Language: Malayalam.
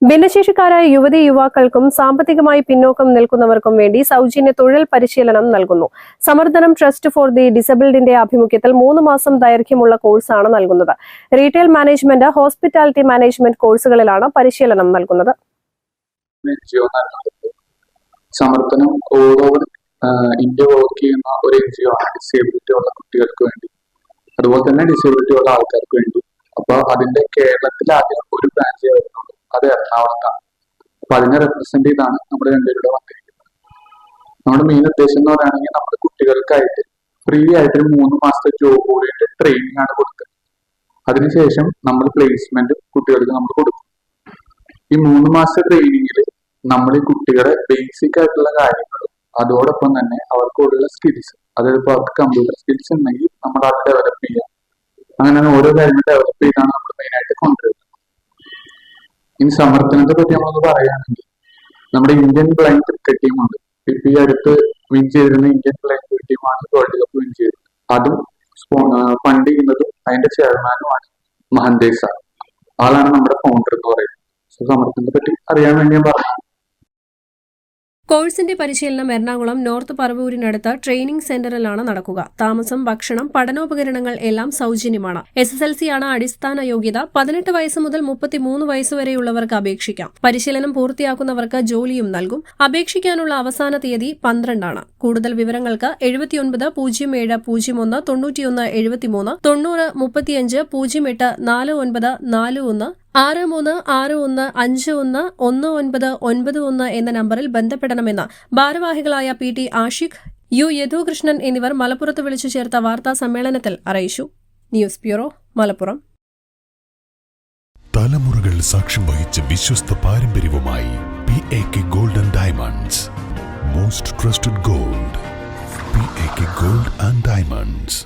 ഭിന്നശേഷിക്കാരായ യുവതീ യുവാക്കൾക്കും സാമ്പത്തികമായി പിന്നോക്കം നിൽക്കുന്നവർക്കും വേണ്ടി സൗജന്യ തൊഴിൽ പരിശീലനം നൽകുന്നു. സമർദ്ദനം ട്രസ്റ്റ് ഫോർ ദി ഡിസബിൾഡിന്റെ ആഭിമുഖ്യത്തിൽ 3 മാസം ദൈർഘ്യമുള്ള കോഴ്സാണ് നൽകുന്നത്. റീറ്റെയിൽ മാനേജ്മെന്റ്, ഹോസ്പിറ്റാലിറ്റി മാനേജ്മെന്റ് കോഴ്സുകളിലാണ് പരിശീലനം നൽകുന്നത്. സമർദ്ദനം ഓൾ ഓവർ ഇന്ത്യ വർക്ക് ചെയ്യുന്ന ഒരു NGO ആണ്. ഡിസേബിലിറ്റി ഉള്ള കുട്ടികൾക്ക് വേണ്ടി, അതുപോലെ തന്നെ ഡിസേബിലിറ്റി ഉള്ള ആൾക്കാർക്ക് വേണ്ടി. അപ്പൊ അതിന്റെ കേരളത്തിൽ ആദ്യം ഒരു ബ്രാഞ്ച് വരുന്നുള്ളൂ, അത് എറണാകുളത്താണ്. അപ്പൊ അതിനെ റെപ്രസെന്റ് ചെയ്താണ് നമ്മുടെ രണ്ടുപേരുടെ വന്നിരിക്കുന്നത്. നമ്മുടെ മെയിൻ ഉദ്ദേശം എന്ന് പറയുകയാണെങ്കിൽ നമ്മുടെ കുട്ടികൾക്കായിട്ട് ഫ്രീ ആയിട്ട് ഒരു 3 മാസത്തെ ജോബ് കൂടിയിട്ട് ട്രെയിനിങ് ആണ് കൊടുത്തത്. അതിനുശേഷം നമ്മൾ പ്ലേസ്മെന്റ് കുട്ടികൾക്ക് നമ്മൾ കൊടുക്കും. ഈ 3 മാസത്തെ ട്രെയിനിങ്ങിൽ നമ്മൾ ഈ കുട്ടികളെ ബേസിക് ആയിട്ടുള്ള കാര്യങ്ങളും അതോടൊപ്പം തന്നെ അവർക്കുള്ള സ്കിൽസ്, അതായത് ഇപ്പോൾ അവർക്ക് കമ്പ്യൂട്ടർ സ്കിൽസ് ഉണ്ടെങ്കിൽ നമ്മൾ അത് ഡെവലപ്പ് ചെയ്യാം. അങ്ങനെ ഓരോ കാര്യങ്ങൾ ഡെവലപ്പ് ചെയ്താണ് നമ്മൾ മെയിനായിട്ട് കൊണ്ടുവരുന്നത്. ഇനി സമർദ്ദനത്തെ പറ്റി നമ്മളൊന്ന് പറയുകയാണെങ്കിൽ, നമ്മുടെ ഇന്ത്യൻ ബ്ലൈൻഡ് ക്രിക്കറ്റ് ടീമുണ്ട്. ഇപ്പൊ ഈ അടുത്ത് വിൻ ചെയ്തിരുന്ന ഇന്ത്യൻ ബ്ലൈൻഡ് ക്രിക്കറ്റ് ടീമാണ് വേൾഡ് കപ്പ് വിൻ ചെയ്തത്. അതും ഫണ്ട് ചെയ്യുന്നതും അതിന്റെ ചെയർമാനുമാണ് മഹന്തേഷ് സാർ. ആളാണ് നമ്മുടെ ഫൗണ്ടർ എന്ന് പറയുന്നത്. സോ സമർദ്ദനത്തെ പറ്റി അറിയാൻ വേണ്ടി ഞാൻ പറഞ്ഞു. കോഴ്സിന്റെ പരിശീലനം എറണാകുളം നോർത്ത് പറവൂരിനടുത്ത് ട്രെയിനിംഗ് സെന്ററിലാണ് നടക്കുക. താമസം, ഭക്ഷണം, പഠനോപകരണങ്ങൾ എല്ലാം സൗജന്യമാണ്. SSLC ആണ് അടിസ്ഥാന യോഗ്യത. 18 വയസ്സ് മുതൽ 33 വയസ്സ് വരെയുള്ളവർക്ക് അപേക്ഷിക്കാം. പരിശീലനം പൂർത്തിയാക്കുന്നവർക്ക് ജോലിയും നൽകും. അപേക്ഷിക്കാനുള്ള അവസാന തീയതി 12 ആണ്. കൂടുതൽ വിവരങ്ങൾക്ക് 79 07 01 91 73 90 35 08 49 41 6361511991 എന്ന നമ്പറിൽ ബന്ധപ്പെടണമെന്ന് ഭാരവാഹികളായ PT ആഷിഖ്, U യദുകൃഷ്ണൻ എന്നിവർ മലപ്പുറത്ത് വിളിച്ചു ചേർത്ത വാർത്താ സമ്മേളനത്തിൽ അറിയിച്ചു. News bureau, Malappuram. തലമുറകൾ സാക്ഷ്യം വഹിച്ച വിശ്വസ്ത പാരമ്പര്യവുമായി PAK gold and diamonds. Most trusted gold, PAK gold and diamonds.